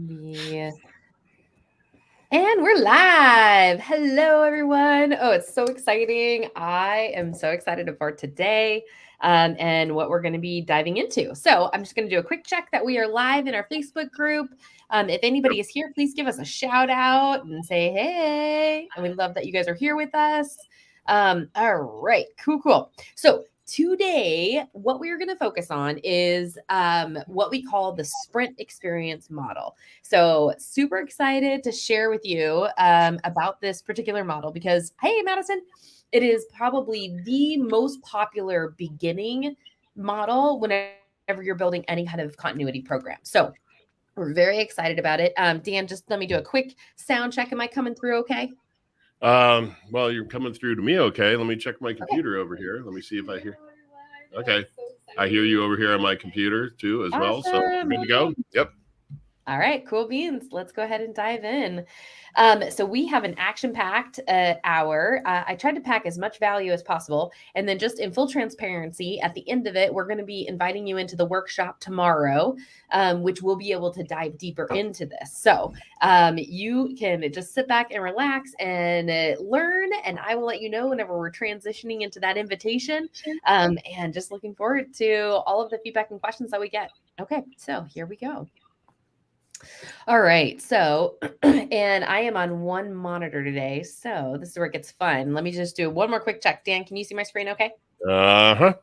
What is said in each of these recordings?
Yeah. And we're live. Hello, everyone. Oh, it's so exciting. I am so excited for today and what we're going to be diving into. So, I'm just going to do a quick check that we are live in our Facebook group. If anybody is here, please give us a shout out and say, hey. And we love that you guys are here with us. All right, cool. So, today, what we're going to focus on is what we call the sprint experience model. So, super excited to share with you about this particular model because, hey, Madison, it is probably the most popular beginning model whenever you're building any kind of continuity program. So, we're very excited about it. Dan, just let me do a quick sound check. Am I coming through okay? Well, you're coming through to me okay. Let me check my Okay. computer over here. Let me see if I hear. Okay. I hear you over here on my computer too as well. So we're Awesome. good to go. Yep. All right, cool beans. Let's go ahead and dive in. So we have an action-packed hour. I tried to pack as much value as possible, and then just in full transparency, at the end of it, we're going to be inviting you into the workshop tomorrow, which we'll be able to dive deeper into this. So you can just sit back and relax and learn, and I will let you know whenever we're transitioning into that invitation. And just looking forward to all of the feedback and questions that we get. Okay, so here we go. All right. So, and I am on one monitor today. So, this is where it gets fun. Let me just do one more quick check. Dan, can you see my screen okay? Uh huh.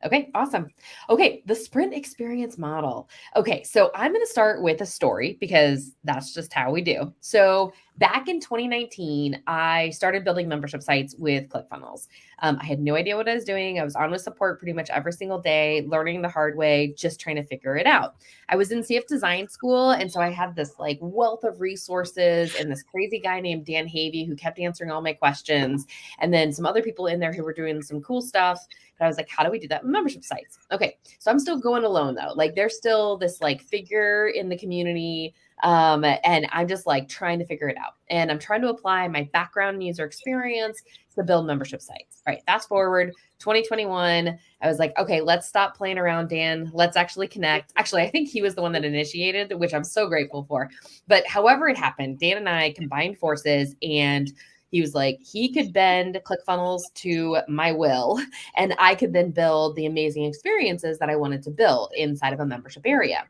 Okay, awesome. Okay, the sprint experience model. Okay, so I'm going to start with a story because that's just how we do. So, back in 2019, I started building membership sites with ClickFunnels. I had no idea what I was doing. I was on with support pretty much every single day, learning the hard way, just trying to figure it out. I was in CF design school, and so I had this like wealth of resources and this crazy guy named Dan Havey who kept answering all my questions, and then some other people in there who were doing some cool stuff. But I was like, how do we do that with membership sites? Okay. So I'm still going alone though. Like there's still this like figure in the community. And I'm just like trying to figure it out. And I'm trying to apply my background and user experience to build membership sites. All right. Fast forward 2021. I was like, okay, let's stop playing around, Dan. Let's actually connect. Actually, I think he was the one that initiated, which I'm so grateful for. But however it happened, Dan and I combined forces and he was like, he could bend ClickFunnels to my will, and I could then build the amazing experiences that I wanted to build inside of a membership area.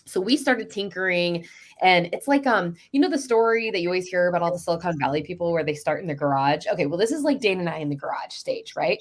So we started tinkering, and it's like the story that you always hear about all the Silicon Valley people where they start in the garage. Okay, well this is like Dane and I in the garage stage, right?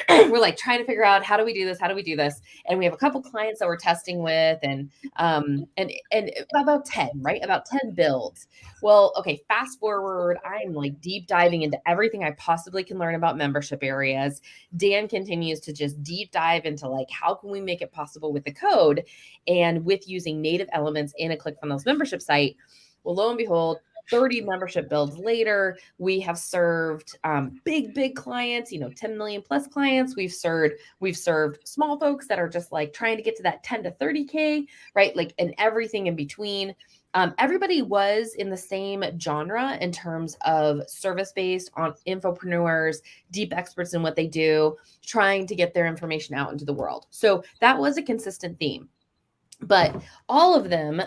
We're like trying to figure out how do we do this, and we have a couple clients that we're testing with, and about 10, right, about 10 builds. Well, okay, fast forward, I'm like deep diving into everything I possibly can learn about membership areas. Dan continues to just deep dive into like how can we make it possible with the code and with using native elements in a ClickFunnels membership site. Well, lo and behold, 30 membership builds later, we have served big clients, 10 million plus clients. We've served small folks that are just like trying to get to that 10 to 30K, right? Like, and everything in between. Everybody was in the same genre in terms of service based on infopreneurs, deep experts in what they do, trying to get their information out into the world. So that was a consistent theme. But all of them,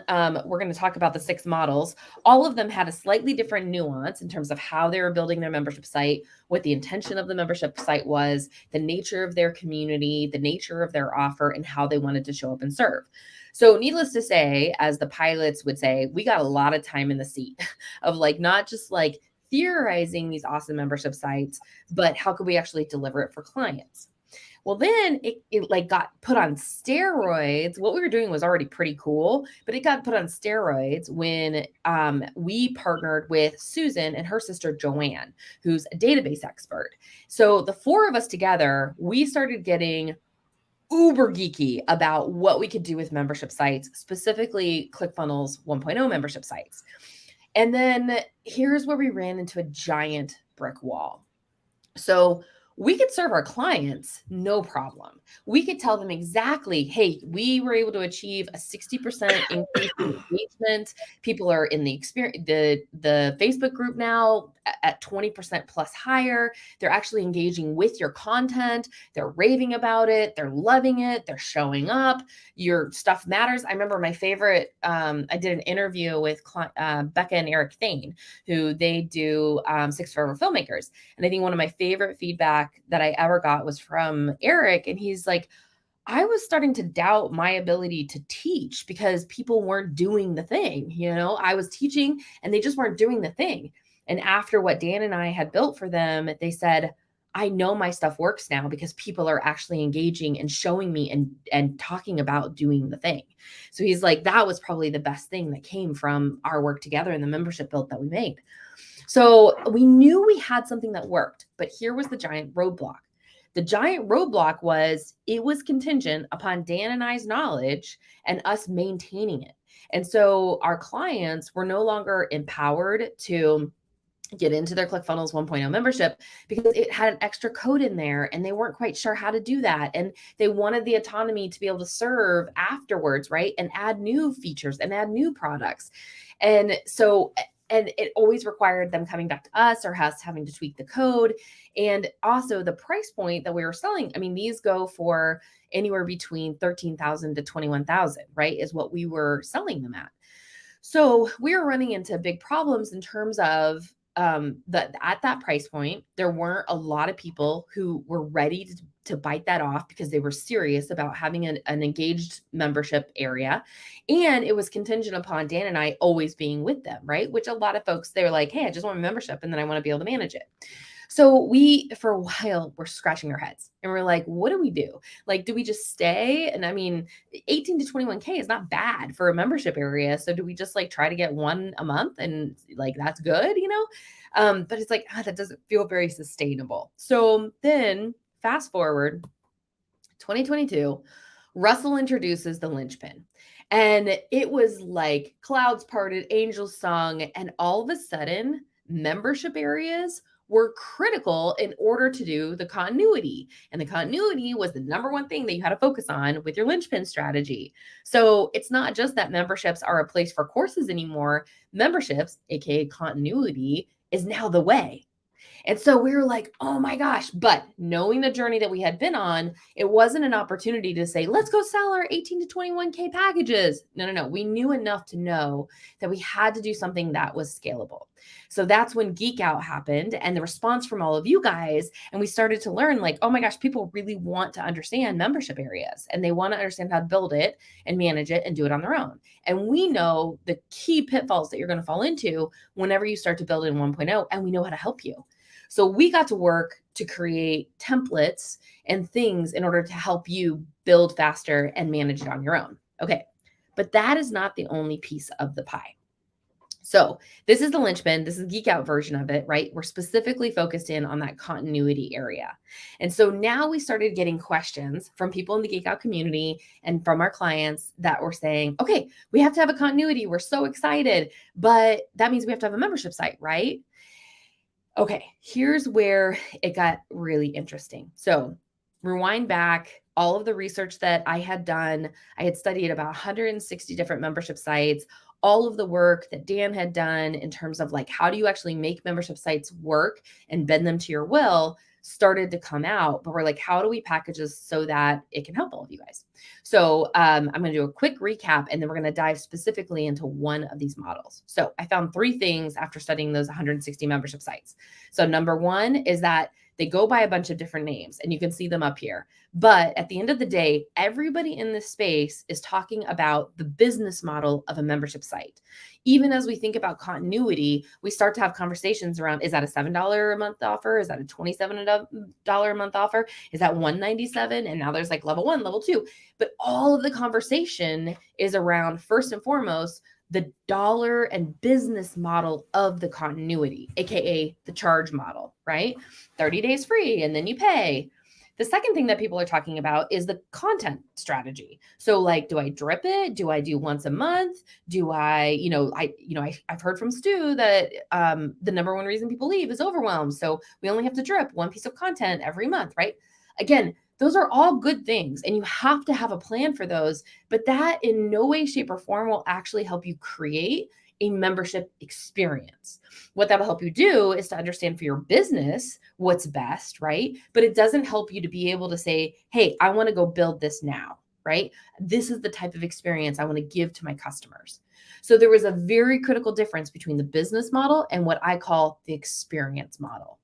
we're going to talk about the 6 models. All of them had a slightly different nuance in terms of how they were building their membership site, what the intention of the membership site was, the nature of their community, the nature of their offer, and how they wanted to show up and serve. So, needless to say, as the pilots would say, we got a lot of time in the seat of like not just like theorizing these awesome membership sites, but how could we actually deliver it for clients? Well, then it like got put on steroids. What we were doing was already pretty cool, but it got put on steroids when we partnered with Susan and her sister Joanne, who's a database expert. So the 4 of us together, we started getting uber geeky about what we could do with membership sites, specifically ClickFunnels 1.0 membership sites. And then here's where we ran into a giant brick wall. So we could serve our clients, no problem. We could tell them exactly, hey, we were able to achieve a 60% increase in engagement. People are in the experience, the Facebook group now at 20% plus higher. They're actually engaging with your content. They're raving about it. They're loving it. They're showing up. Your stuff matters. I remember my favorite, I did an interview with Becca and Eric Thane, who they do Six Forever Filmmakers. And I think one of my favorite feedback that I ever got was from Eric. And he's like, I was starting to doubt my ability to teach because people weren't doing the thing. I was teaching and they just weren't doing the thing. And after what Dan and I had built for them, they said, I know my stuff works now because people are actually engaging and showing me and talking about doing the thing. So he's like, that was probably the best thing that came from our work together and the membership build that we made. So we knew we had something that worked, but here was the giant roadblock. The giant roadblock was it was contingent upon Dan and I's knowledge and us maintaining it. And so our clients were no longer empowered to get into their ClickFunnels 1.0 membership because it had an extra code in there and they weren't quite sure how to do that. And they wanted the autonomy to be able to serve afterwards, right? And add new features and add new products. And it always required them coming back to us or us having to tweak the code. And also the price point that we were selling. I mean, these go for anywhere between 13,000 to 21,000, right? Is what we were selling them at. So we were running into big problems in terms of that at that price point, there weren't a lot of people who were ready to bite that off because they were serious about having an engaged membership area. And it was contingent upon Dan and I always being with them, right? Which a lot of folks, they're like, hey, I just want a membership and then I want to be able to manage it. So we, for a while, were scratching our heads and we're like, what do we do? Like, do we just stay? And I mean, 18 to 21K is not bad for a membership area. So do we just like try to get one a month and like, that's good, but it's like, that doesn't feel very sustainable. So then fast forward 2022, Russell introduces the linchpin. And it was like clouds parted, angels sung, and all of a sudden, membership areas were critical in order to do the continuity. And the continuity was the number one thing that you had to focus on with your linchpin strategy. So it's not just that memberships are a place for courses anymore. Memberships, aka continuity, is now the way. And so we were like, oh my gosh. But knowing the journey that we had been on, it wasn't an opportunity to say, let's go sell our 18 to 21K packages. No. We knew enough to know that we had to do something that was scalable. So that's when Geek Out happened and the response from all of you guys. And we started to learn like, oh my gosh, people really want to understand membership areas and they want to understand how to build it and manage it and do it on their own. And we know the key pitfalls that you're going to fall into whenever you start to build in 1.0, and we know how to help you. So we got to work to create templates and things in order to help you build faster and manage it on your own. Okay. But that is not the only piece of the pie. So this is the linchpin. This is the Geek Out version of it, right? We're specifically focused in on that continuity area. And so now we started getting questions from people in the Geek Out community and from our clients that were saying, okay, we have to have a continuity. We're so excited, but that means we have to have a membership site, right? Okay, here's where it got really interesting. So rewind back all of the research that I had done. I had studied about 160 different membership sites, all of the work that Dan had done in terms of like, how do you actually make membership sites work and bend them to your will started to come out. But we're like, how do we package this so that it can help all of you guys? So I'm going to do a quick recap and then we're going to dive specifically into one of these models. So I found 3 things after studying those 160 membership sites. So number 1 is that they go by a bunch of different names and you can see them up here. But at the end of the day, everybody in this space is talking about the business model of a membership site. Even as we think about continuity, we start to have conversations around, is that a $7 a month offer? Is that a $27 a month offer? Is that $197? And now there's like level 1, level 2. But all of the conversation is around, first and foremost, the dollar and business model of the continuity, AKA the charge model, right? 30 days free and then you pay. The second thing that people are talking about is the content strategy. So like, do I drip it? Do I do once a month? Do I, I've heard from Stu that the number one reason people leave is overwhelm. So we only have to drip one piece of content every month, right? Again, those are all good things and you have to have a plan for those, but that in no way, shape, or form will actually help you create a membership experience. What that'll help you do is to understand for your business what's best, right? But it doesn't help you to be able to say, hey, I want to go build this now, right? This is the type of experience I want to give to my customers. So there was a very critical difference between the business model and what I call the experience model.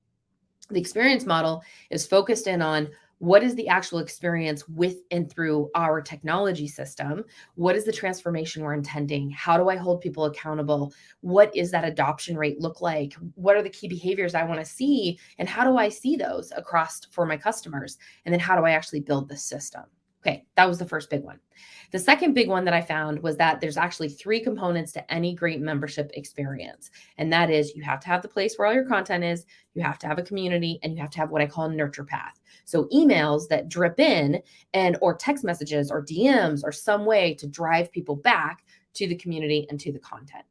The experience model is focused in on what is the actual experience with and through our technology system? What is the transformation we're intending? How do I hold people accountable? What is that adoption rate look like? What are the key behaviors I want to see? And how do I see those across for my customers? And then how do I actually build this system? Okay, that was the first big one. The second big one that I found was that there's actually 3 components to any great membership experience. And that is you have to have the place where all your content is, you have to have a community, and you have to have what I call a nurture path. So emails that drip in or text messages or DMs or some way to drive people back to the community and to the content.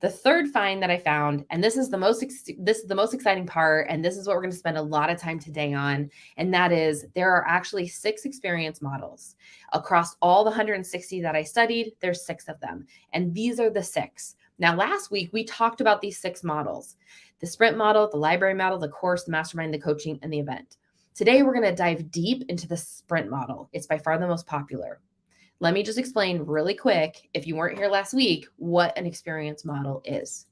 The third find that I found, and this is the most exciting part, and this is what we're going to spend a lot of time today on, and that is there are actually 6 experience models. Across all the 160 that I studied, there's 6 of them, and these are the 6. Now, last week, we talked about these 6 models: the sprint model, the library model, the course, the mastermind, the coaching, and the event. Today, we're going to dive deep into the sprint model. It's by far the most popular. Let me just explain really quick, if you weren't here last week, what an experience model is.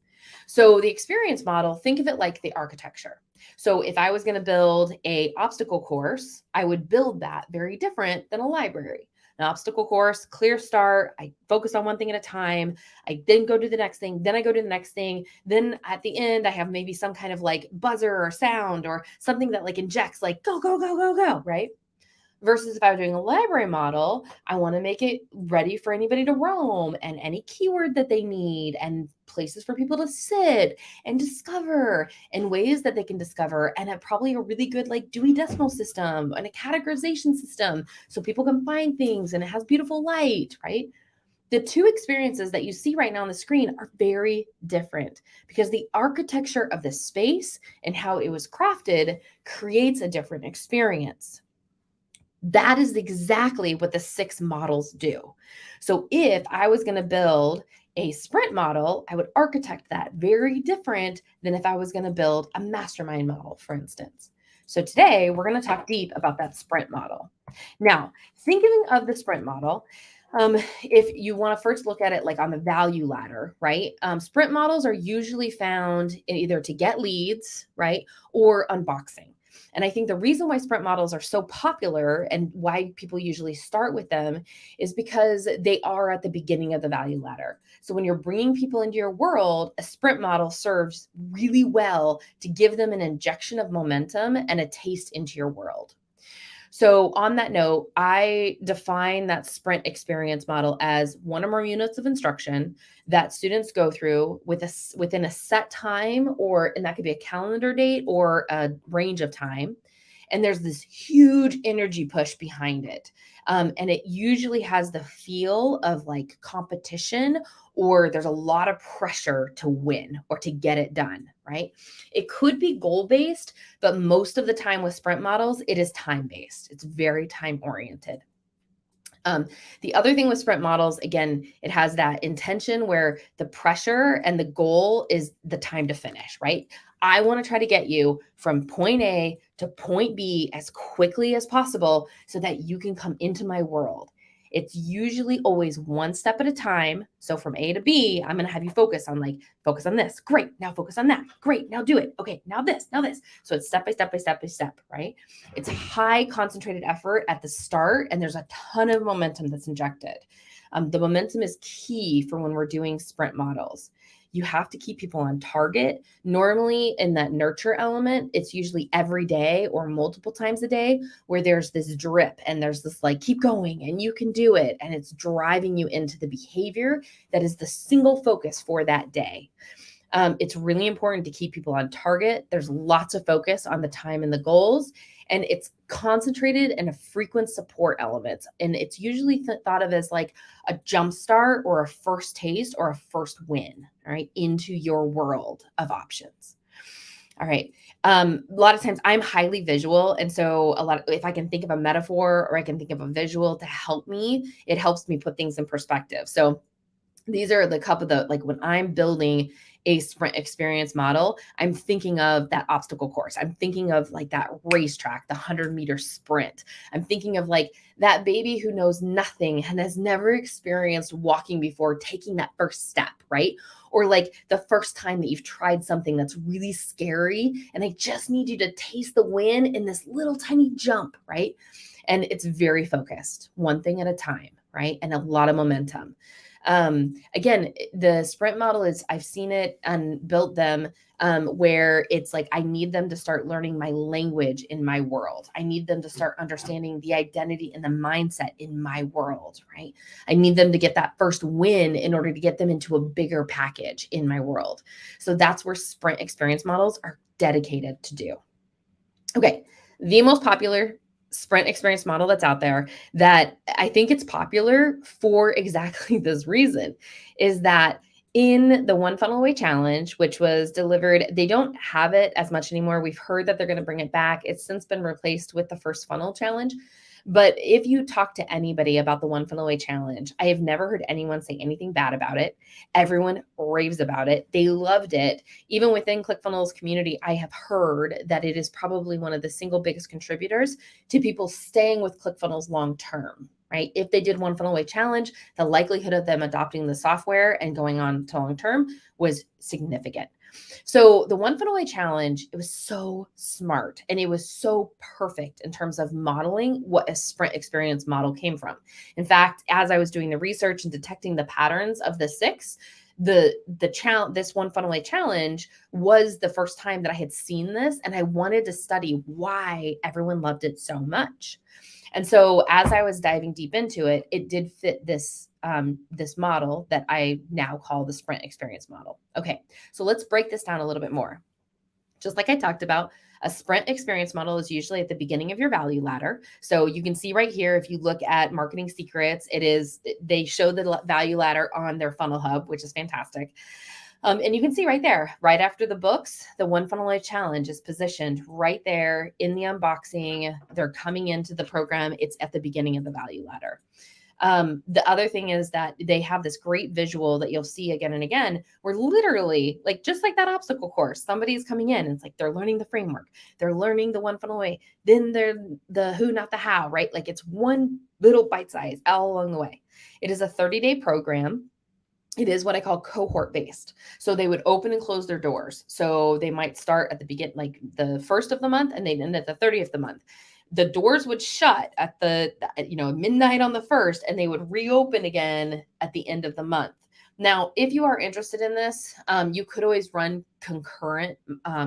So the experience model, think of it like the architecture. So if I was going to build an obstacle course, I would build that very different than a library. An obstacle course, clear start. I focus on one thing at a time. I then go to the next thing. Then I go to the next thing. Then at the end, I have maybe some kind of like buzzer or sound or something that like injects like go, go, go, go, go, right? Versus if I was doing a library model, I want to make it ready for anybody to roam and any keyword that they need and places for people to sit and discover and ways that they can discover, and probably a really good like Dewey Decimal System and a categorization system so people can find things, and it has beautiful light, right? The 2 experiences that you see right now on the screen are very different because the architecture of the space and how it was crafted creates a different experience. That is exactly what the 6 models do. So if I was going to build a sprint model, I would architect that very different than if I was going to build a mastermind model, for instance. So today we're going to talk deep about that sprint model. Now, thinking of the sprint model, if you want to first look at it like on the value ladder, right? Sprint models are usually found in either to get leads, right? Or unboxing. And I think the reason why sprint models are so popular and why people usually start with them is because they are at the beginning of the value ladder. So when you're bringing people into your world, a sprint model serves really well to give them an injection of momentum and a taste into your world. So on that note, I define that sprint experience model as 1 or more units of instruction that students go through within a set time, and that could be a calendar date or a range of time. And there's this huge energy push behind it. And it usually has the feel of like competition, or there's a lot of pressure to win or to get it done, right? It could be goal-based, but most of the time with sprint models, it is time-based. It's very time-oriented. The other thing with sprint models, again, it has that intention where the pressure and the goal is the time to finish, right? I want to try to get you from point A to point B as quickly as possible so that you can come into my world. It's usually always one step at a time. So from A to B, I'm going to have you focus on this. Great. Now focus on that. Great. Now do it. Okay. Now this. So it's step by step by step by step, right? It's high concentrated effort at the start, and there's a ton of momentum that's injected. The momentum is key for when we're doing sprint models. You have to keep people on target. Normally in that nurture element, it's usually every day or multiple times a day where there's this drip and there's this like, keep going and you can do it. And it's driving you into the behavior that is the single focus for that day. It's really important to keep people on target. There's lots of focus on the time and the goals, and it's concentrated and a frequent support elements. And it's usually thought of as like a jump start or a first taste or a first win, right, into your world of options. All right. A lot of times I'm highly visual. And so if I can think of a metaphor or I can think of a visual to help me, it helps me put things in perspective. So these are the couple of the, like when I'm building a sprint experience model, I'm thinking of that obstacle course. I'm thinking of like that racetrack, the 100-meter sprint. I'm thinking of like that baby who knows nothing and has never experienced walking before, taking that first step, right? Or like the first time that you've tried something that's really scary and I just need you to taste the win in this little tiny jump, right? And it's very focused, one thing at a time, right? And a lot of momentum. Again, the sprint model is, I've seen it and built them where it's like, I need them to start learning my language in my world. I need them to start understanding the identity and the mindset in my world, right? I need them to get that first win in order to get them into a bigger package in my world. So that's where sprint experience models are dedicated to do. Okay. The most popular sprint experience model that's out there that I think it's popular for exactly this reason is that in the One Funnel Away Challenge, which was delivered, they don't have it as much anymore. We've heard that they're going to bring it back. It's since been replaced with the First Funnel Challenge. But if you talk to anybody about the One Funnel Away Challenge, I have never heard anyone say anything bad about it. Everyone raves about it. They loved it. Even within ClickFunnels community, I have heard that it is probably one of the single biggest contributors to people staying with ClickFunnels long term, right? If they did One Funnel Away Challenge, the likelihood of them adopting the software and going on to long term was significant. So the One Funnel Away Challenge, it was so smart and it was so perfect in terms of modeling what a sprint experience model came from. In fact, as I was doing the research and detecting the patterns of the 6, this One Funnel Away Challenge was the first time that I had seen this, and I wanted to study why everyone loved it so much. And so as I was diving deep into it, it did fit this model that I now call the sprint experience model. Okay, so let's break this down a little bit more. Just like I talked about, a sprint experience model is usually at the beginning of your value ladder. So you can see right here, if you look at Marketing Secrets, they show the value ladder on their Funnel Hub, which is fantastic. And you can see right there, right after the books, the One Funnel Away Challenge is positioned right there in the unboxing. They're coming into the program. It's at the beginning of the value ladder. The other thing is that they have this great visual that you'll see again and again, where literally, like just like that obstacle course, somebody's coming in and it's like they're learning the framework, they're learning the One Funnel Away, then they're the who, not the how, right? Like it's one little bite size all along the way. It is a 30-day program. It is what I call cohort based. So they would open and close their doors. So they might start at the beginning, like the 1st of the month, and they'd end at the 30th of the month. The doors would shut at midnight on the 1st, and they would reopen again at the end of the month. Now, if you are interested in this, you could always run concurrent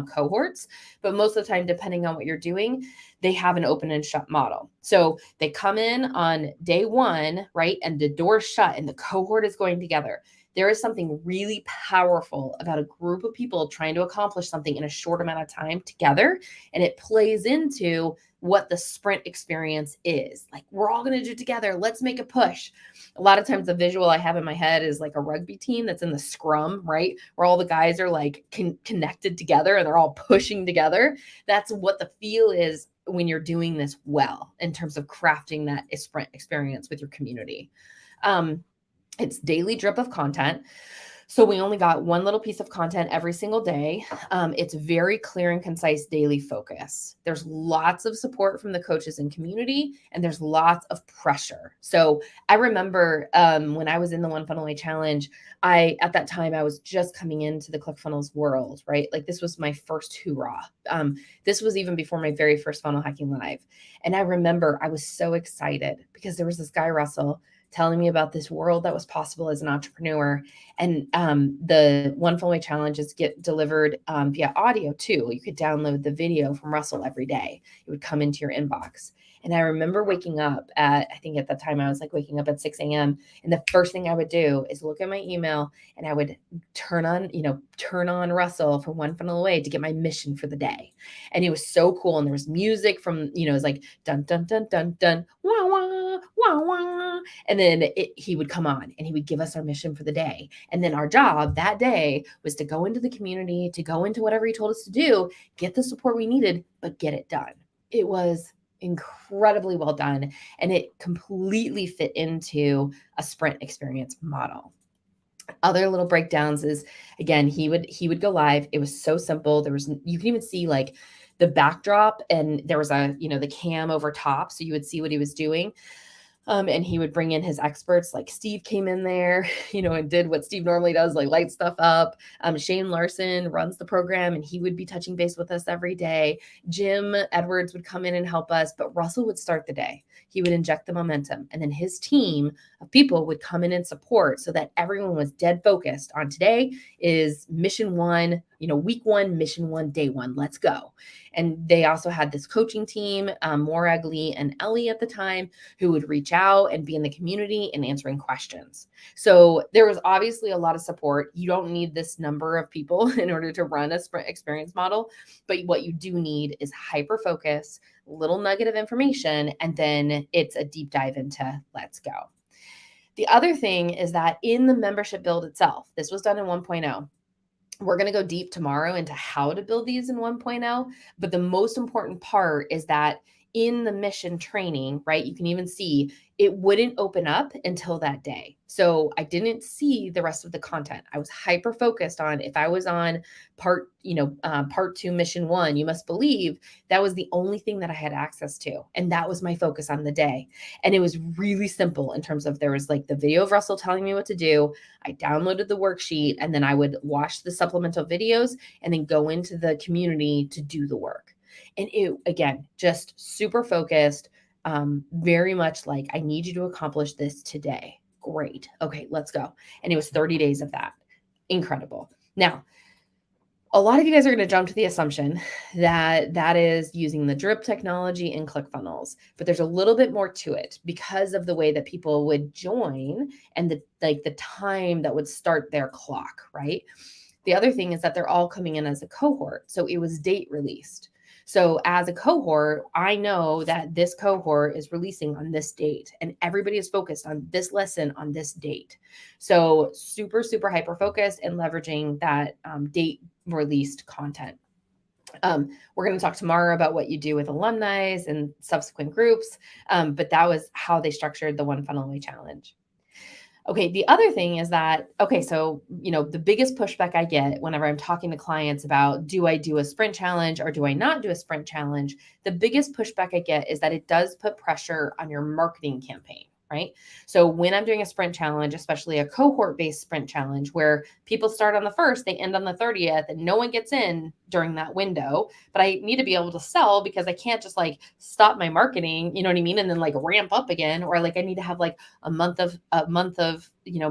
cohorts, but most of the time, depending on what you're doing, they have an open and shut model. So they come in on day 1, right? And the door's shut and the cohort is going together. There is something really powerful about a group of people trying to accomplish something in a short amount of time together. And it plays into what the sprint experience is. Like, we're all going to do it together. Let's make a push. A lot of times the visual I have in my head is like a rugby team that's in the scrum, right? Where all the guys are like connected together and they're all pushing together. That's what the feel is when you're doing this well in terms of crafting that sprint experience with your community. It's daily drip of content. So we only got one little piece of content every single day. It's very clear and concise daily focus. There's lots of support from the coaches and community, and there's lots of pressure. So I remember when I was in the One Funnel Away Challenge, at that time, I was just coming into the ClickFunnels world, right? Like this was my first hoorah. This was even before my very first Funnel Hacking Live. And I remember I was so excited because there was this guy, Russell, telling me about this world that was possible as an entrepreneur. And the One Funnel Away challenges get delivered via audio too. You could download the video from Russell every day. It would come into your inbox. And I remember waking up at, I think at that time I was like waking up at 6 a.m. And the first thing I would do is look at my email and I would turn on Russell for One Funnel Away to get my mission for the day. And it was so cool. And there was music from, it was like dun, dun, dun, dun, dun, wah, wah, wah, wah. And then he would come on and he would give us our mission for the day. And then our job that day was to go into the community, to go into whatever he told us to do, get the support we needed, but get it done. It was incredibly well done. And it completely fit into a sprint experience model. Other little breakdowns is, again, he would go live. It was so simple. You can even see like the backdrop and there was the cam over top. So you would see what he was doing. And he would bring in his experts, like Steve came in there, and did what Steve normally does, like light stuff up. Shane Larson runs the program and he would be touching base with us every day. Jim Edwards would come in and help us, but Russell would start the day. He would inject the momentum. And then his team of people would come in and support so that everyone was dead focused on today is mission one, week one, mission one, day one, let's go. And they also had this coaching team, Morag, Lee, and Ellie at the time, who would reach out and be in the community and answering questions. So there was obviously a lot of support. You don't need this number of people in order to run a sprint experience model, but what you do need is hyper focus, little nugget of information, and then it's a deep dive into let's go. The other thing is that in the membership build itself, this was done in 1.0. We're going to go deep tomorrow into how to build these in 1.0. But the most important part is that in the mission training, right, you can even see it wouldn't open up until that day. So I didn't see the rest of the content. I was hyper focused on if I was on part 2, mission 1, you must believe that was the only thing that I had access to. And that was my focus on the day. And it was really simple in terms of there was like the video of Russell telling me what to do. I downloaded the worksheet and then I would watch the supplemental videos and then go into the community to do the work. And it, again, just super focused, very much like, I need you to accomplish this today. Great. Okay, let's go. And it was 30 days of that. Incredible. Now, a lot of you guys are going to jump to the assumption that that is using the drip technology and ClickFunnels, but there's a little bit more to it because of the way that people would join and the time that would start their clock, right? The other thing is that they're all coming in as a cohort. So it was date released. So as a cohort, I know that this cohort is releasing on this date and everybody is focused on this lesson on this date. So super, super hyper focused and leveraging that date released content. We're going to talk tomorrow about what you do with alumni and subsequent groups. But that was how they structured the One Funnel Away challenge. Okay, the other thing is that, so, the biggest pushback I get whenever I'm talking to clients about, do I do a sprint challenge or do I not do a sprint challenge? The biggest pushback I get is that it does put pressure on your marketing campaign, right? So when I'm doing a sprint challenge, especially a cohort-based sprint challenge where people start on the 1st, they end on the 30th, and no one gets in during that window, but I need to be able to sell because I can't just like stop my marketing, you know what I mean? And then like ramp up again, or like I need to have like a month of,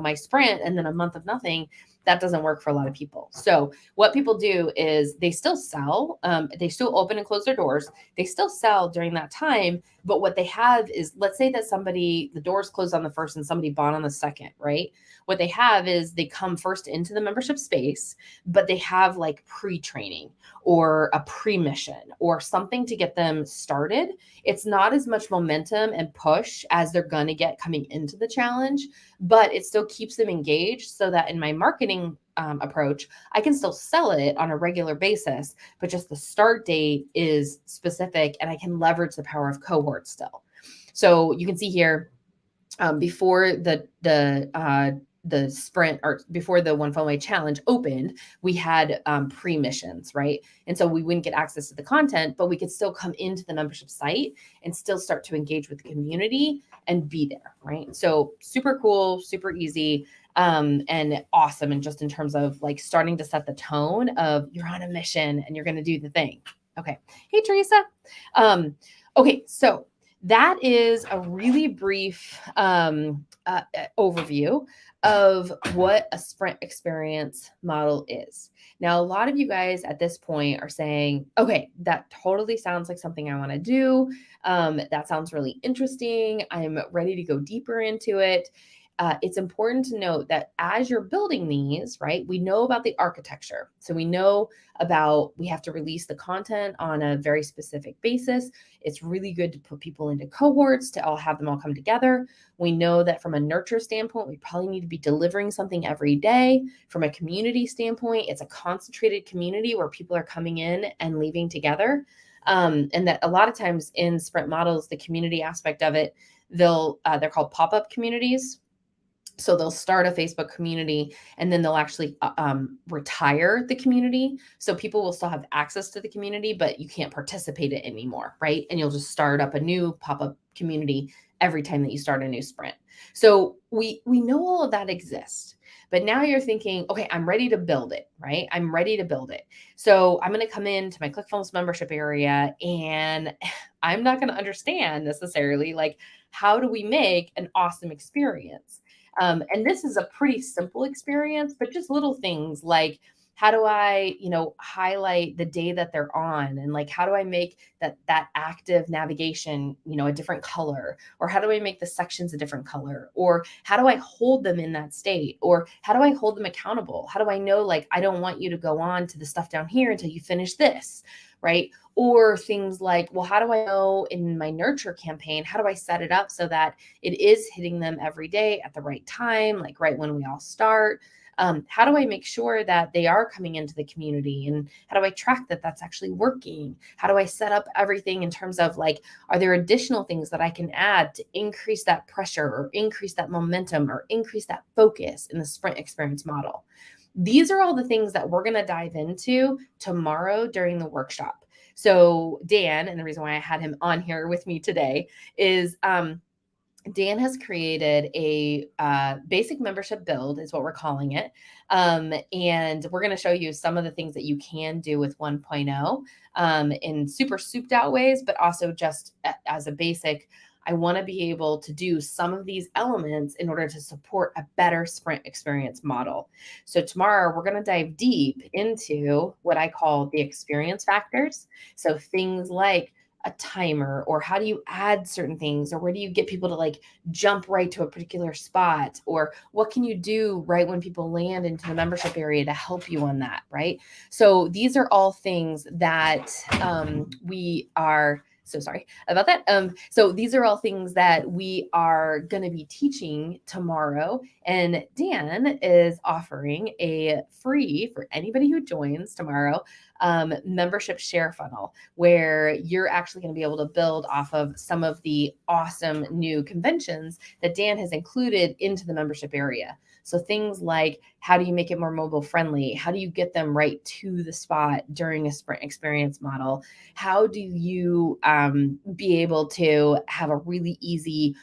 my sprint and then a month of nothing. That doesn't work for a lot of people. So what people do is they still sell, they still open and close their doors. They still sell during that time. But what they have is, let's say that the doors closed on the 1st and somebody bought on the 2nd, right? What they have is they come first into the membership space, but they have like pre-training or a pre-mission or something to get them started. It's not as much momentum and push as they're going to get coming into the challenge, but it still keeps them engaged so that in my marketing approach, I can still sell it on a regular basis, but just the start date is specific and I can leverage the power of cohorts still. So you can see here before the sprint or before the One Funnel Away challenge opened, we had pre-missions, right? And so we wouldn't get access to the content, but we could still come into the membership site and still start to engage with the community and be there, right? So super cool, super easy, and awesome. And just in terms of like starting to set the tone of you're on a mission and you're going to do the thing. Okay. Hey, Teresa. Okay. So that is a really brief overview of what a sprint experience model is. Now, a lot of you guys at this point are saying, okay, that totally sounds like something I want to do. That sounds really interesting. I'm ready to go deeper into it. It's important to note that as you're building these, right, we know about the architecture. So we know about we have to release the content on a very specific basis. It's really good to put people into cohorts to all have them all come together. We know that from a nurture standpoint, we probably need to be delivering something every day. From a community standpoint, it's a concentrated community where people are coming in and leaving together. And that a lot of times in sprint models, the community aspect of it, they're called pop-up communities. So they'll start a Facebook community and then they'll actually retire the community. So people will still have access to the community, but you can't participate in it anymore, right? And you'll just start up a new pop-up community every time that you start a new sprint. So we know all of that exists. But now you're thinking, okay, I'm ready to build it, right? I'm ready to build it. So I'm going to come into my ClickFunnels membership area and I'm not going to understand necessarily like, how do we make an awesome experience? And this is a pretty simple experience, but just little things like how do I, highlight the day that they're on, and like how do I make that active navigation, a different color, or how do I make the sections a different color, or how do I hold them in that state, or how do I hold them accountable? How do I know like I don't want you to go on to the stuff down here until you finish this, right? Or things like, well, how do I know in my nurture campaign, how do I set it up so that it is hitting them every day at the right time, like right when we all start? How do I make sure that they are coming into the community? And how do I track that that's actually working? How do I set up everything in terms of like, are there additional things that I can add to increase that pressure or increase that momentum or increase that focus in the sprint experience model? These are all the things that we're going to dive into tomorrow during the workshop. So Dan, and the reason why I had him on here with me today is Dan has created a basic membership build is what we're calling it. And we're going to show you some of the things that you can do with 1.0 in super souped out ways, but also just as a basic, I want to be able to do some of these elements in order to support a better sprint experience model. So tomorrow we're going to dive deep into what I call the experience factors. So things like a timer, or how do you add certain things, or where do you get people to like jump right to a particular spot, or what can you do right when people land into the membership area to help you on that, right? So these are all things that we are so sorry about that. So these are all things that we are going to be teaching tomorrow. And Dan is offering a free for anybody who joins tomorrow membership share funnel, where you're actually going to be able to build off of some of the awesome new conventions that Dan has included into the membership area. So things like, how do you make it more mobile friendly? How do you get them right to the spot during a sprint experience model? How do you be able to have a really easy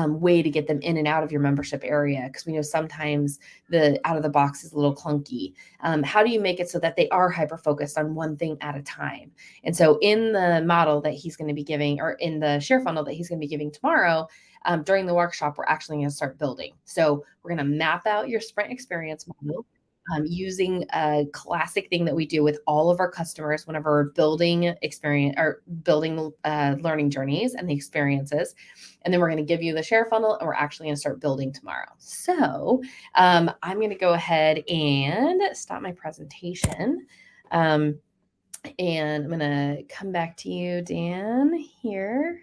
way to get them in and out of your membership area? Because we know sometimes the out of the box is a little clunky. How do you make it so that they are hyper-focused on one thing at a time? And so in the model that he's going to be giving, or in the share funnel that he's going to be giving tomorrow, during the workshop, we're actually going to start building. So we're going to map out your sprint experience model using a classic thing that we do with all of our customers whenever we're building experience or building learning journeys and the experiences. And then we're going to give you the share funnel, and we're actually going to start building tomorrow. So I'm going to go ahead and stop my presentation. And I'm going to come back to you, Dan, here.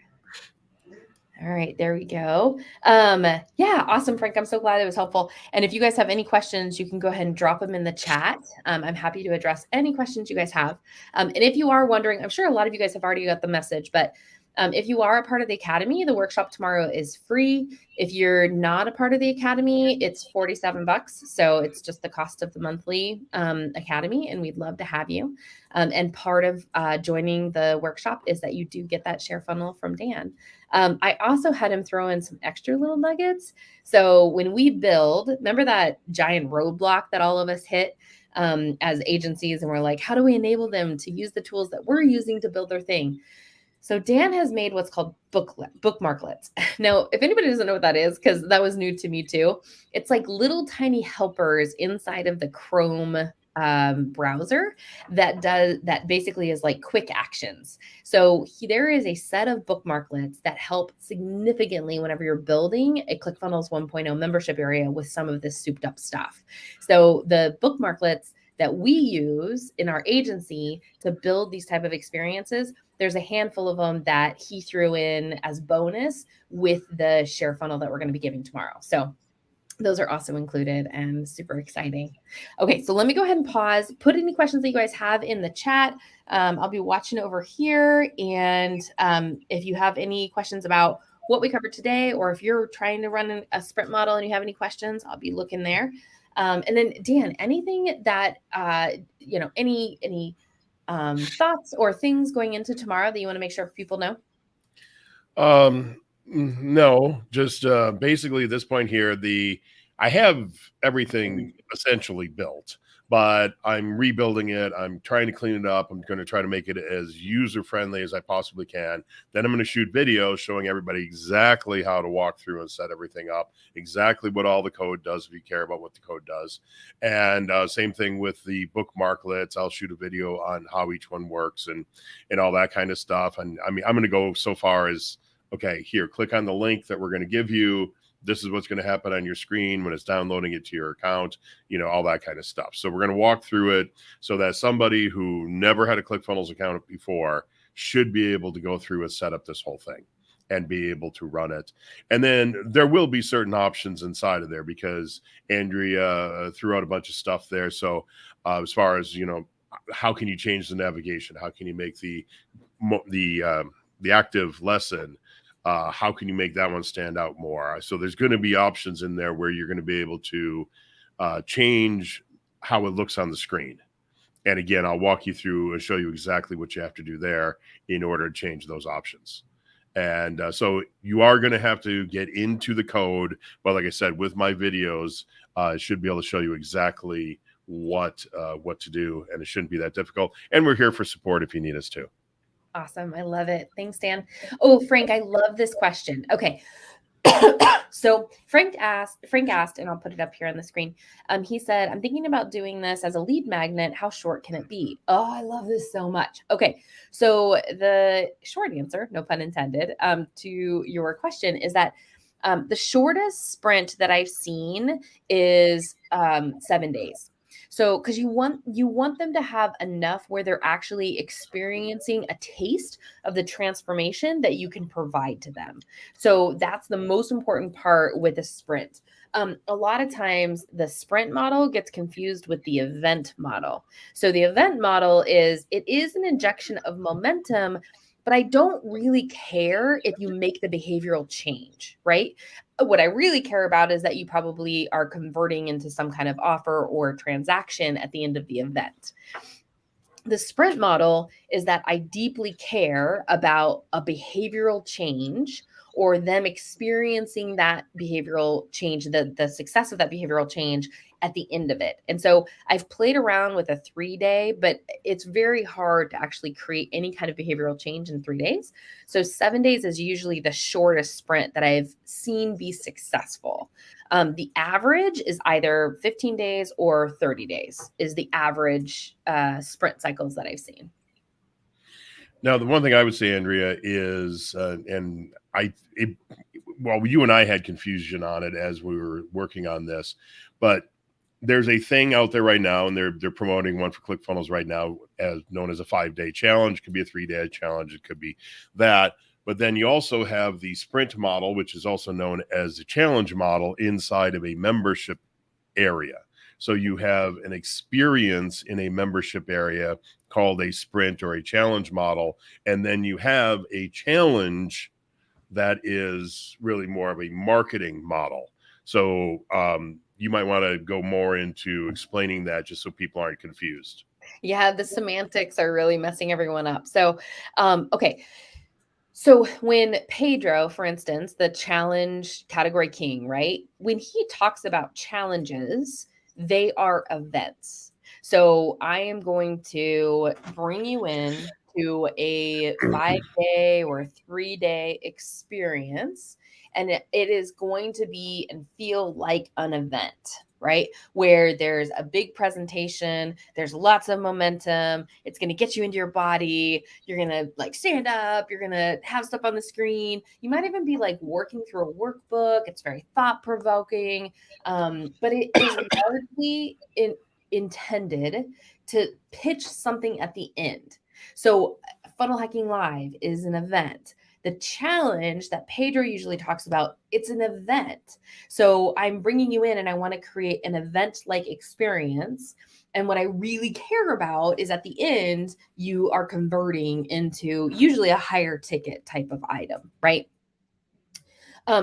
All right, there we go. Yeah, awesome, Frank. I'm so glad it was helpful. And if you guys have any questions, you can go ahead and drop them in the chat. I'm happy to address any questions you guys have. And if you are wondering, I'm sure a lot of you guys have already got the message, but if you are a part of the Academy, the workshop tomorrow is free. If you're not a part of the Academy, it's $47. So it's just the cost of the monthly Academy, and we'd love to have you. And part of joining the workshop is that you do get that share funnel from Dan. I also had him throw in some extra little nuggets. So when we build, remember that giant roadblock that all of us hit as agencies, and we're like, how do we enable them to use the tools that we're using to build their thing? So Dan has made what's called bookmarklets. Now, if anybody doesn't know what that is, because that was new to me too, it's like little tiny helpers inside of the Chrome browser that basically is like quick actions. So there is a set of bookmarklets that help significantly whenever you're building a ClickFunnels 1.0 membership area with some of this souped up stuff. So the bookmarklets that we use in our agency to build these type of experiences, there's a handful of them that he threw in as bonus with the share funnel that we're going to be giving tomorrow. So those are also included and super exciting. Okay, so let me go ahead and pause. Put any questions that you guys have in the chat. I'll be watching over here. And if you have any questions about what we covered today, or if you're trying to run a sprint model and you have any questions, I'll be looking there. And then Dan, anything that, any thoughts or things going into tomorrow that you want to make sure people know? No, just basically at this point here, I have everything essentially built, but I'm rebuilding it. I'm trying to clean it up. I'm going to try to make it as user friendly as I possibly can. Then I'm going to shoot videos showing everybody exactly how to walk through and set everything up, exactly what all the code does if you care about what the code does. And same thing with the bookmarklets. I'll shoot a video on how each one works and all that kind of stuff. And I mean, I'm going to go so far as, okay, here, click on the link that we're going to give you. This is what's going to happen on your screen when it's downloading it to your account, all that kind of stuff. So we're going to walk through it so that somebody who never had a ClickFunnels account before should be able to go through and set up this whole thing and be able to run it. And then there will be certain options inside of there because Andrea threw out a bunch of stuff there. So as far as, how can you change the navigation? How can you make the active lesson? How can you make that one stand out more? So there's going to be options in there where you're going to be able to change how it looks on the screen. And again, I'll walk you through and show you exactly what you have to do there in order to change those options. And so you are going to have to get into the code. But like I said, with my videos, I should be able to show you exactly what to do. And it shouldn't be that difficult. And we're here for support if you need us to. Awesome. I love it. Thanks, Dan. Oh, Frank, I love this question. Okay. So Frank asked, and I'll put it up here on the screen. He said, I'm thinking about doing this as a lead magnet. How short can it be? Oh, I love this so much. Okay. So the short answer, no pun intended, to your question is that the shortest sprint that I've seen is 7 days. So, because you want them to have enough where they're actually experiencing a taste of the transformation that you can provide to them. So that's the most important part with a sprint. A lot of times the sprint model gets confused with the event model. So the event model is an injection of momentum, but I don't really care if you make the behavioral change, right? What I really care about is that you probably are converting into some kind of offer or transaction at the end of the event. The sprint model is that I deeply care about a behavioral change or them experiencing that behavioral change, the success of that behavioral change at the end of it. And so I've played around with a 3-day, but it's very hard to actually create any kind of behavioral change in 3 days. So 7 days is usually the shortest sprint that I've seen be successful. The average is either 15 days or 30 days is the average sprint cycles that I've seen. Now, the one thing I would say, Andrea, is, well, you and I had confusion on it as we were working on this, but there's a thing out there right now, and they're promoting one for ClickFunnels right now as known as a 5-day challenge. It could be a 3-day challenge. It could be that. But then you also have the sprint model, which is also known as the challenge model inside of a membership area. So you have an experience in a membership area called a sprint or a challenge model. And then you have a challenge that is really more of a marketing model. So you might want to go more into explaining that just so people aren't confused. Yeah, the semantics are really messing everyone up. So, okay. So when Pedro, for instance, the challenge category king, right? When he talks about challenges, they are events. So I am going to bring you in to to a 5-day or a 3-day experience. And it is going to be and feel like an event, right? Where there's a big presentation, there's lots of momentum. It's going to get you into your body. You're going to like stand up. You're going to have stuff on the screen. You might even be like working through a workbook. It's very thought provoking. But it is largely intended to pitch something at the end. So Funnel Hacking Live is an event. The challenge that Pedro usually talks about, it's an event. So I'm bringing you in and I want to create an event-like experience. And what I really care about is at the end, you are converting into usually a higher ticket type of item, right?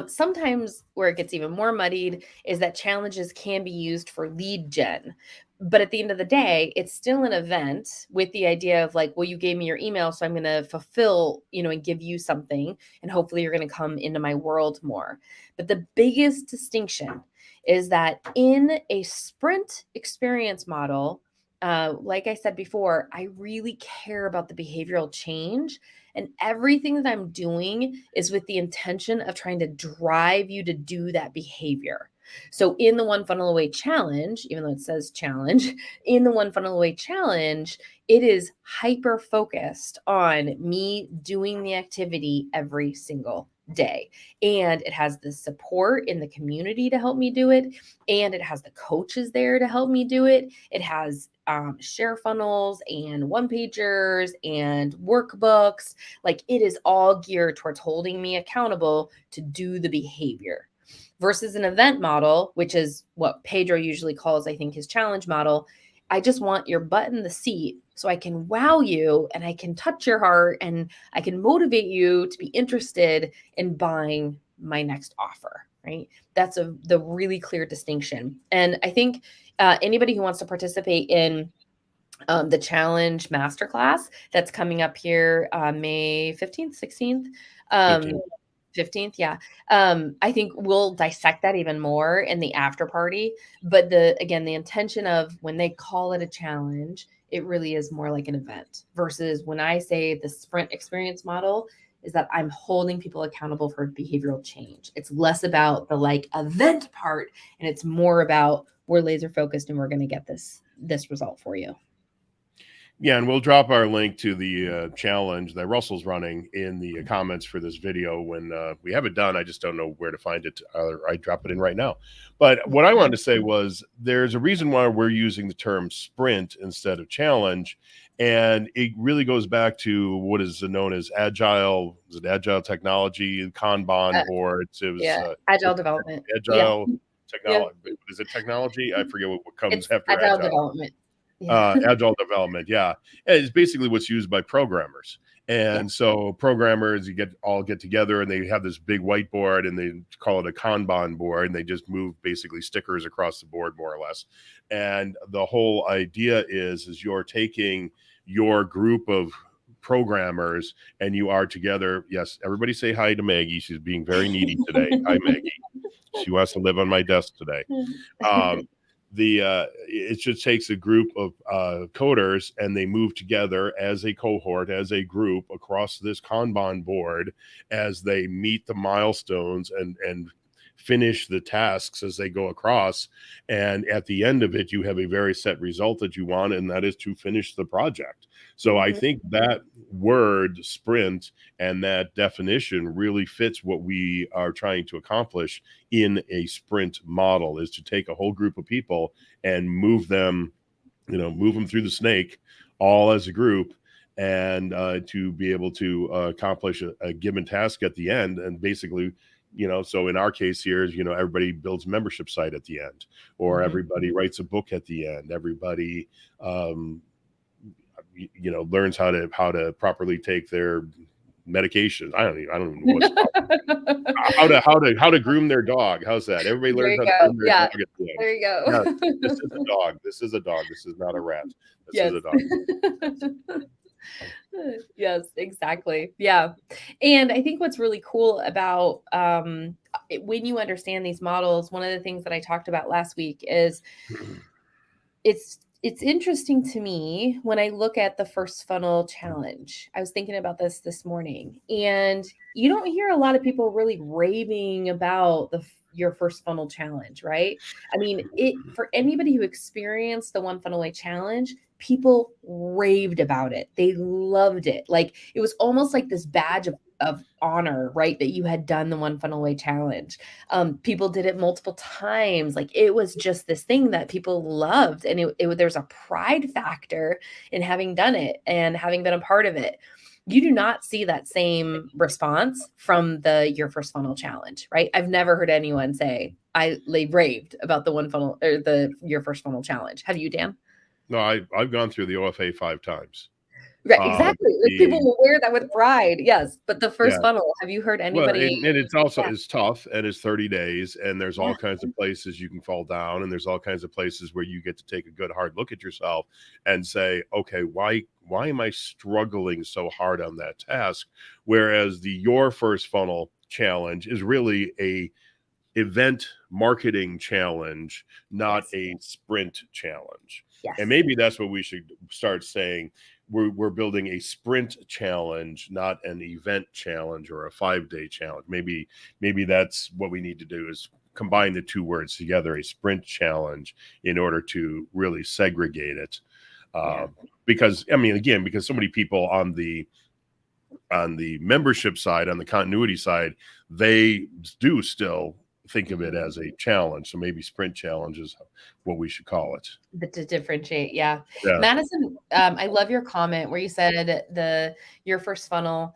Sometimes where it gets even more muddied is that challenges can be used for lead gen. But at the end of the day, it's still an event with the idea of like, well, you gave me your email, so I'm going to fulfill, and give you something. And hopefully you're going to come into my world more. But the biggest distinction is that in a sprint experience model, like I said before, I really care about the behavioral change. And everything that I'm doing is with the intention of trying to drive you to do that behavior. So in the One Funnel Away challenge, even though it says challenge, in the One Funnel Away challenge, it is hyper focused on me doing the activity every single day. And it has the support in the community to help me do it. And it has the coaches there to help me do it. It has share funnels and one pagers and workbooks. Like it is all geared towards holding me accountable to do the behavior versus an event model, which is what Pedro usually calls, I think, his challenge model. I just want your butt in the seat so I can wow you and I can touch your heart and I can motivate you to be interested in buying my next offer, right? That's the really clear distinction. And I think anybody who wants to participate in the challenge masterclass that's coming up here May 15th, 16th, 15th, yeah. I think we'll dissect that even more in the after party. But the intention of when they call it a challenge, it really is more like an event versus when I say the sprint experience model is that I'm holding people accountable for behavioral change. It's less about the like event part and it's more about we're laser focused and we're going to get this result for you. Yeah, and we'll drop our link to the challenge that Russell's running in the comments for this video when we have it done. I just don't know where to find it. I drop it in right now. But what I wanted to say was there's a reason why we're using the term sprint instead of challenge. And it really goes back to what is known as agile technology, Kanban boards. It was agile development. Agile technology. Yeah. Is it technology? I forget what comes after agile development. Agile development, yeah. And it's basically what's used by programmers. And so programmers, all get together and they have this big whiteboard and they call it a Kanban board and they just move basically stickers across the board more or less. And the whole idea is you're taking your group of programmers and you are together. Yes, everybody say hi to Maggie. She's being very needy today. Hi, Maggie. She wants to live on my desk today. It just takes a group of coders and they move together as a cohort, as a group across this Kanban board as they meet the milestones and finish the tasks as they go across. And at the end of it, you have a very set result that you want, and that is to finish the project. So I think that word sprint and that definition really fits what we are trying to accomplish in a sprint model, is to take a whole group of people and move them through the snake all as a group and to be able to accomplish a given task at the end. And basically, so in our case here, everybody builds a membership site at the end, or everybody writes a book at the end. Everybody, learns how to properly take their medication. I don't even know what's how to groom their dog. How's that? Everybody learns how to groom their dog at the end. There you go. Yeah, this is a dog. This is a dog. This is not a rat. This is a dog. Yes, exactly. Yeah. And I think what's really cool about when you understand these models, one of the things that I talked about last week is it's interesting to me when I look at the first funnel challenge. I was thinking about this morning, and you don't hear a lot of people really raving about your first funnel challenge, right? I mean, it for anybody who experienced the One Funnel Away challenge, people raved about it. They loved it. Like it was almost like this badge of honor, right? That you had done the One Funnel Away challenge. People did it multiple times. Like it was just this thing that people loved, and there's a pride factor in having done it and having been a part of it. You do not see that same response from the Your First Funnel challenge, right? I've never heard anyone say they raved about the One Funnel or the Your First Funnel challenge. Have you, Dan? No, I've gone through the OFA 5 times. Right, exactly. Like people will wear that with pride. Yes, but the Yeah. first funnel, have you heard Well, anybody? and it's also Yeah. it's tough, and it's 30 days, and there's Yeah. all kinds of places you can fall down, and there's all kinds of places where you get to take a good hard look at yourself and say, okay, why am I struggling so hard on that task? Whereas the Your First Funnel challenge is really a event marketing challenge, not Yes. a sprint challenge. Yes. And maybe that's what we should start saying. We're building a sprint challenge, not an event challenge or a 5-day challenge. Maybe that's what we need to do, is combine the two words together, a sprint challenge, in order to really segregate it. Yeah. Because I mean, again, because so many people on the membership side, on the continuity side, they do still think of it as a challenge. So maybe sprint challenge is what we should call it. But to differentiate, yeah. Yeah. Madison, I love your comment where you said Your First Funnel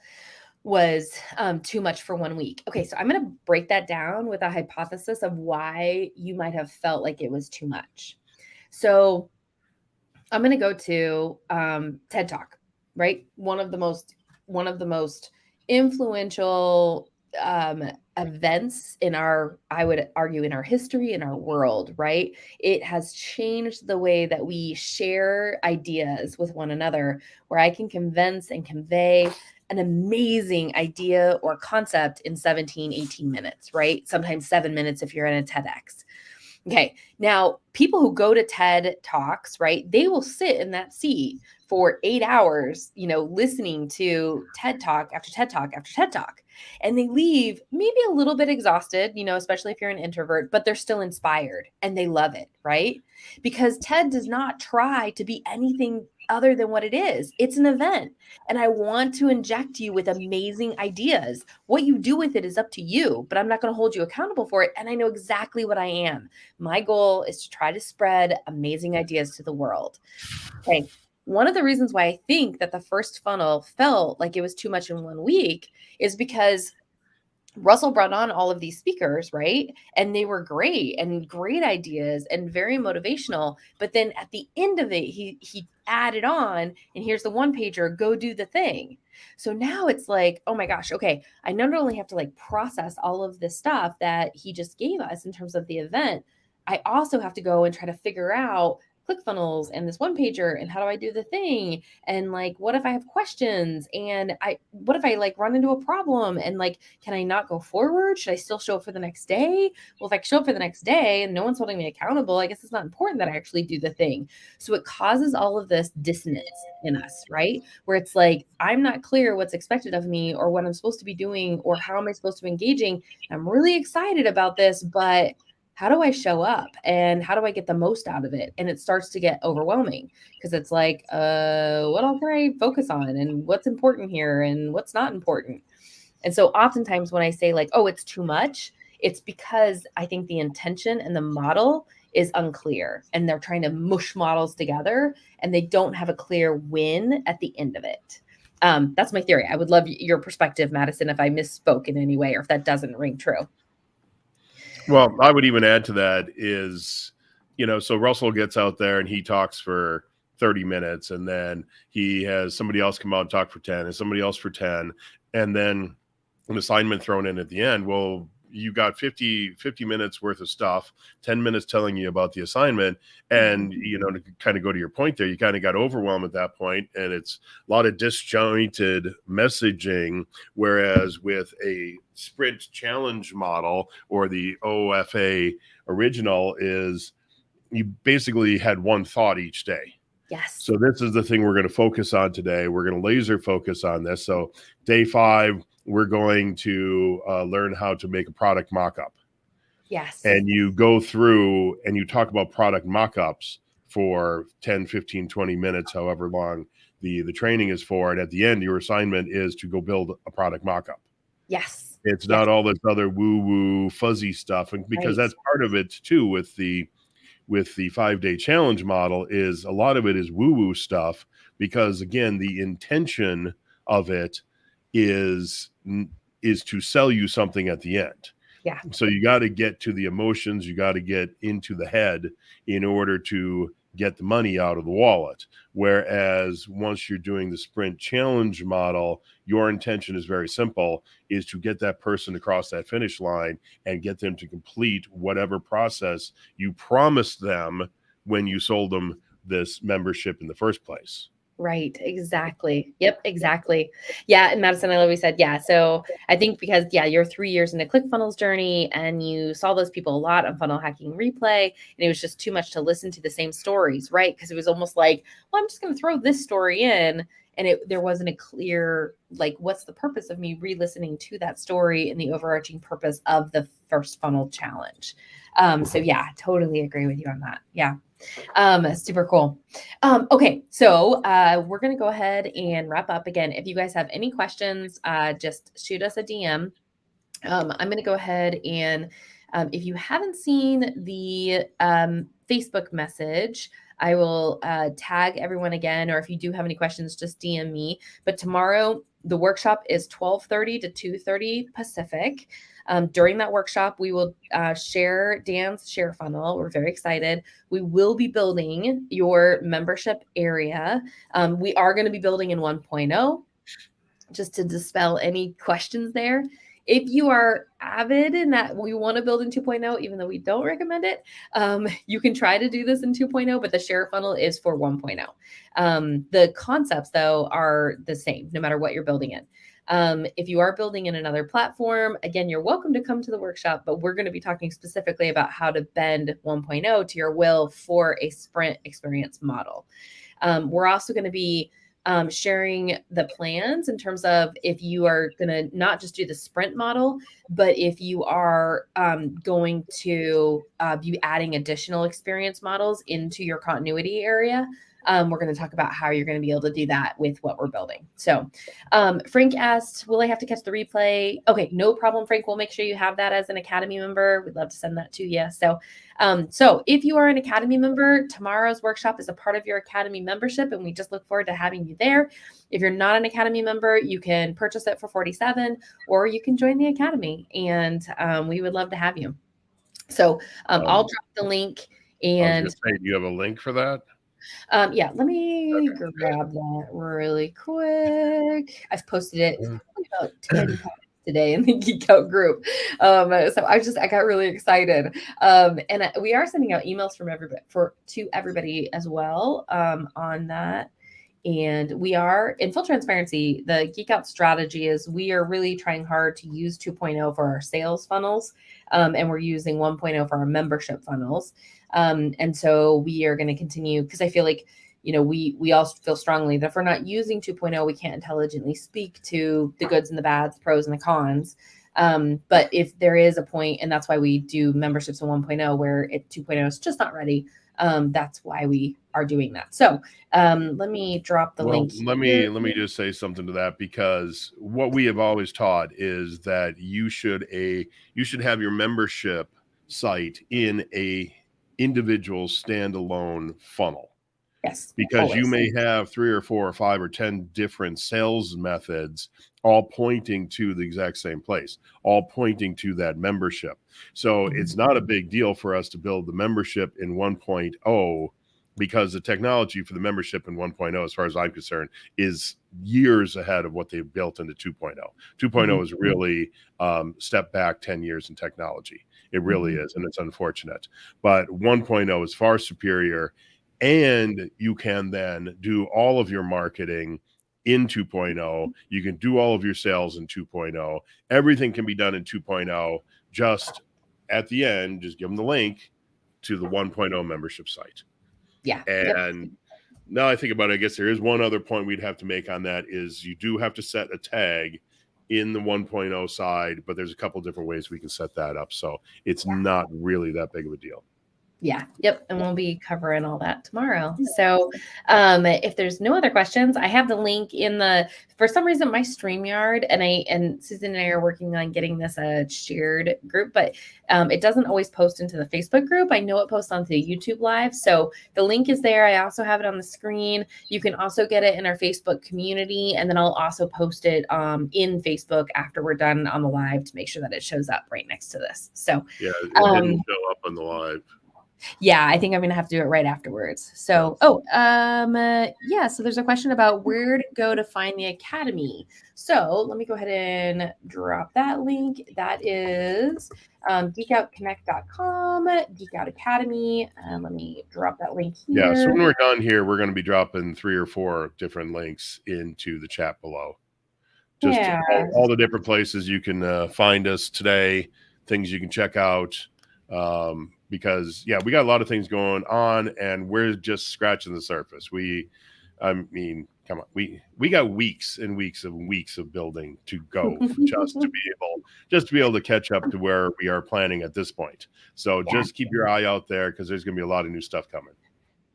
was too much for 1 week. Okay, so I'm going to break that down with a hypothesis of why you might have felt like it was too much. So I'm going to go to TED Talk, right? One of the most influential events in I would argue, in our history, in our world, right? It has changed the way that we share ideas with one another, where I can convince and convey an amazing idea or concept in 17, 18 minutes, right? Sometimes 7 minutes if you're in a TEDx. Okay. Now, people who go to TED Talks, right, they will sit in that seat for 8 hours, listening to TED Talk after TED Talk after TED Talk. And they leave maybe a little bit exhausted, especially if you're an introvert, but they're still inspired and they love it, right? Because TED does not try to be anything other than what it is. It's an event. And I want to inject you with amazing ideas. What you do with it is up to you, but I'm not going to hold you accountable for it. And I know exactly what I am. My goal is to try to spread amazing ideas to the world. Okay. One of the reasons why I think that the first funnel felt like it was too much in 1 week is because Russell brought on all of these speakers, right? And they were great and great ideas and very motivational. But then at the end of it, he added on, and here's the one pager, go do the thing. So now it's like, oh my gosh, okay, I not only have to like process all of this stuff that he just gave us in terms of the event, I also have to go and try to figure out ClickFunnels and this one pager and how do I do the thing, and like what if I have questions, and what if I like run into a problem, and like can I not go forward, should I still show up for the next day? Well, if I show up for the next day and no one's holding me accountable, I guess it's not important that I actually do the thing. So it causes all of this dissonance in us, right? Where it's like I'm not clear what's expected of me or what I'm supposed to be doing or how am I supposed to be engaging. I'm really excited about this, but how do I show up and how do I get the most out of it? And it starts to get overwhelming because it's like, what else can I focus on and what's important here and what's not important? And so oftentimes when I say like, oh, it's too much, it's because I think the intention and the model is unclear and they're trying to mush models together and they don't have a clear win at the end of it. That's my theory. I would love your perspective, Madison, if I misspoke in any way or if that doesn't ring true. Well, I would even add to that is, so Russell gets out there and he talks for 30 minutes and then he has somebody else come out and talk for 10 and somebody else for 10 and then an assignment thrown in at the end. Well, you got 50 minutes worth of stuff, 10 minutes telling you about the assignment. And, to kind of go to your point there, you kind of got overwhelmed at that point, and it's a lot of disjointed messaging. Whereas with a sprint challenge model or the OFA original is, you basically had one thought each day. Yes. So this is the thing we're going to focus on today. We're going to laser focus on this. So day 5, we're going to learn how to make a product mock-up. Yes. And you go through and you talk about product mock-ups for 10, 15, 20 minutes, however long the training is for. And at the end, your assignment is to go build a product mock-up. Yes. It's not all this other woo-woo fuzzy stuff. And because that's part of it too with the 5-day challenge model, is a lot of it is woo-woo stuff, because again, the intention of it is to sell you something at the end. Yeah. So you got to get to the emotions, you got to get into the head in order to get the money out of the wallet. Whereas once you're doing the sprint challenge model, your intention is very simple, is to get that person across that finish line and get them to complete whatever process you promised them when you sold them this membership in the first place. Right. Exactly. Yep. Exactly. Yeah. And Madison, I love you said, yeah. So I think because, you're 3 years into ClickFunnels journey and you saw those people a lot on Funnel Hacking Replay, and it was just too much to listen to the same stories, right? Because it was almost like, well, I'm just going to throw this story in. And there wasn't a clear, like, what's the purpose of me re-listening to that story and the overarching purpose of the first funnel challenge. So yeah, totally agree with you on that. Yeah. Super cool. Okay. So, we're going to go ahead and wrap up again. If you guys have any questions, just shoot us a DM. I'm going to go ahead and, if you haven't seen the, Facebook message, I will, tag everyone again, or if you do have any questions, just DM me. But tomorrow the workshop is 12:30 to 2:30 Pacific. During that workshop, we will share Dan's share funnel. We're very excited. We will be building your membership area. We are going to be building in 1.0, just to dispel any questions there. If you are avid in that we want to build in 2.0, even though we don't recommend it, you can try to do this in 2.0, but the share funnel is for 1.0. The concepts, though, are the same, no matter what you're building in. If you are building in another platform, again, you're welcome to come to the workshop, but we're going to be talking specifically about how to bend 1.0 to your will for a sprint experience model. We're also going to be sharing the plans in terms of if you are going to not just do the sprint model, but if you are going to be adding additional experience models into your continuity area. We're going to talk about how you're going to be able to do that with what we're building. So Frank asked, will I have to catch the replay? Okay, no problem, Frank. We'll make sure you have that as an Academy member. We'd love to send that to you. So if you are an Academy member, tomorrow's workshop is a part of your Academy membership, and we just look forward to having you there. If you're not an Academy member, you can purchase it for $47, or you can join the Academy, and we would love to have you. So I'll drop the link. And I was gonna say, do you have a link for that? Yeah, let me grab that really quick. I've posted it about 10 times today in the Geek Out group. So I got really excited. And we are sending out emails from to everybody as well on that. And we are, in full transparency, the Geek Out strategy is we are really trying hard to use 2.0 for our sales funnels. And we're using 1.0 for our membership funnels. And so we are going to continue, because I feel like, we all feel strongly that if we're not using 2.0, we can't intelligently speak to the goods and the bads, pros and the cons. But if there is a point, and that's why we do memberships in 1.0, where 2.0 is just not ready, that's why we are doing that. So let me drop the link. Let me just say something to that, because what we have always taught is that you should have your membership site in a individual standalone funnel. Yes, because always. You may have 3 or 4 or 5 or 10 different sales methods, all pointing to the exact same place, all pointing to that membership. So it's not a big deal for us to build the membership in 1.0, because the technology for the membership in 1.0, as far as I'm concerned, is years ahead of what they've built into 2.0. 2.0 is really step back 10 years in technology. It really is, and it's unfortunate. But 1.0 is far superior, and you can then do all of your marketing in 2.0. You can do all of your sales in 2.0. Everything can be done in 2.0. Just at the end, just give them the link to the 1.0 membership site. Yeah. And now I think about it, I guess there is one other point we'd have to make on that is you do have to set a tag in the 1.0 side, but there's a couple different ways we can set that up. So it's not really that big of a deal. Yeah. Yep. And we'll be covering all that tomorrow. So if there's no other questions, I have the link in the, for some reason, my StreamYard and Susan and I are working on getting this a shared group, but it doesn't always post into the Facebook group. I know it posts onto the YouTube live. So the link is there. I also have it on the screen. You can also get it in our Facebook community. And then I'll also post it in Facebook after we're done on the live to make sure that it shows up right next to this. So yeah, it didn't show up on the live. Yeah, I think I'm going to have to do it right afterwards. So, yeah, so there's a question about where to go to find the academy. So let me go ahead and drop that link. That is geekoutconnect.com, Geek Out Academy. Let me drop that link here. Yeah, so when we're done here, we're going to be dropping 3 or 4 different links into the chat below. Just all the different places you can find us today, things you can check out. Because we got a lot of things going on and we're just scratching the surface. I mean, come on, we got weeks and weeks of building to go just to be able to catch up to where we are planning at this point. So just keep your eye out there because there's going to be a lot of new stuff coming.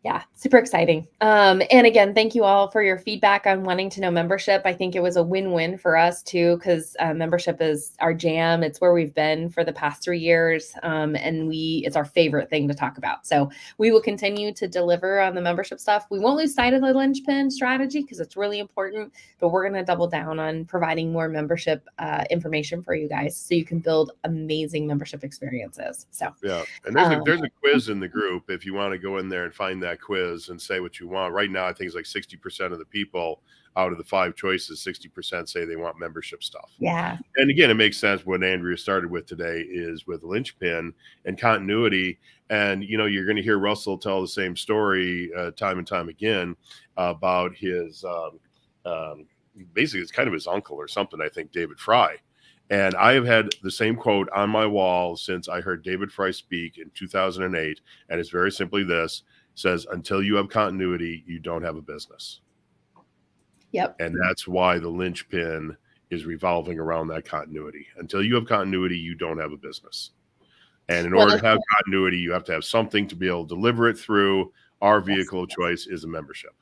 Yeah, super exciting. And again, thank you all for your feedback on wanting to know membership. I think it was a win-win for us too, because membership is our jam. It's where we've been for the past 3 years. And it's our favorite thing to talk about. So we will continue to deliver on the membership stuff. We won't lose sight of the linchpin strategy because it's really important, but we're going to double down on providing more membership information for you guys so you can build amazing membership experiences. So yeah, and there's a quiz in the group if you want to go in there and find that quiz and say what you want. Right now, I think it's like 60% of the people out of the 5 choices, 60% say they want membership stuff. Yeah. And again, it makes sense. What Andrea started with today is with linchpin and continuity. And, you're going to hear Russell tell the same story time and time again about his, basically it's kind of his uncle or something, I think, David Fry. And I have had the same quote on my wall since I heard David Fry speak in 2008. And it's very simply this. Says, until you have continuity, you don't have a business. Yep. And that's why the linchpin is revolving around that continuity. Until you have continuity, you don't have a business. And in order to have continuity, you have to have something to be able to deliver it through. Our vehicle of choice is a membership.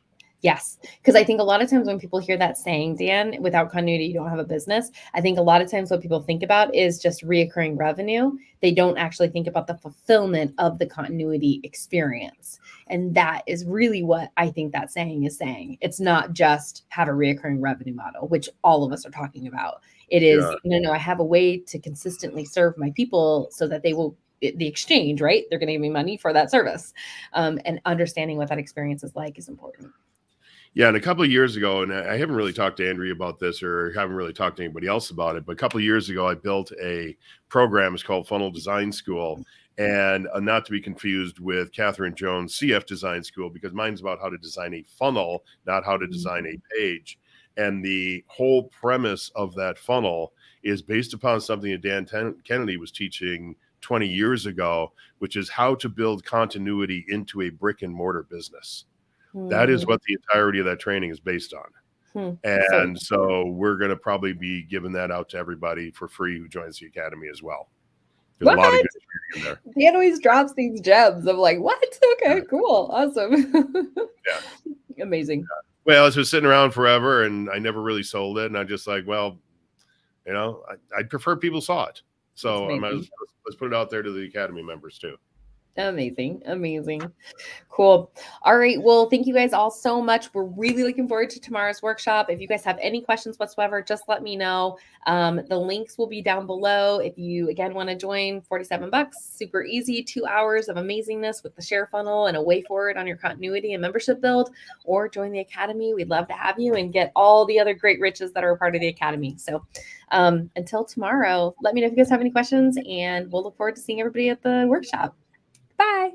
Yes. Because I think a lot of times when people hear that saying, Dan, without continuity, you don't have a business. I think a lot of times what people think about is just reoccurring revenue. They don't actually think about the fulfillment of the continuity experience. And that is really what I think that saying is saying. It's not just have a reoccurring revenue model, which all of us are talking about. It is, no, I have a way to consistently serve my people so that they will, the exchange, right? They're going to give me money for that service. And understanding what that experience is like is important. Yeah, and a couple of years ago, and I haven't really talked to Andrea about this or haven't really talked to anybody else about it, but a couple of years ago, I built a program. It's called Funnel Design School, and not to be confused with Catherine Jones' CF Design School, because mine's about how to design a funnel, not how to design a page. And the whole premise of that funnel is based upon something that Dan Kennedy was teaching 20 years ago, which is how to build continuity into a brick and mortar business. That is what the entirety of that training is based on. And so we're going to probably be giving that out to everybody for free who joins the academy as well. There's a lot of good training in there. Dan always drops these gems of like, what? Okay, cool. Awesome. Yeah. Amazing. Well, it's been sitting around forever and I never really sold it. And I'm just like, well, I'd prefer people saw it. So let's put it out there to the academy members too. Amazing. Cool. All right. Well, thank you guys all so much. We're really looking forward to tomorrow's workshop. If you guys have any questions whatsoever, just let me know. The links will be down below. If you, again, want to join, $47, super easy, 2 hours of amazingness with the share funnel and a way forward on your continuity and membership build, or join the academy. We'd love to have you and get all the other great riches that are a part of the academy. So until tomorrow, let me know if you guys have any questions, and we'll look forward to seeing everybody at the workshop. Bye.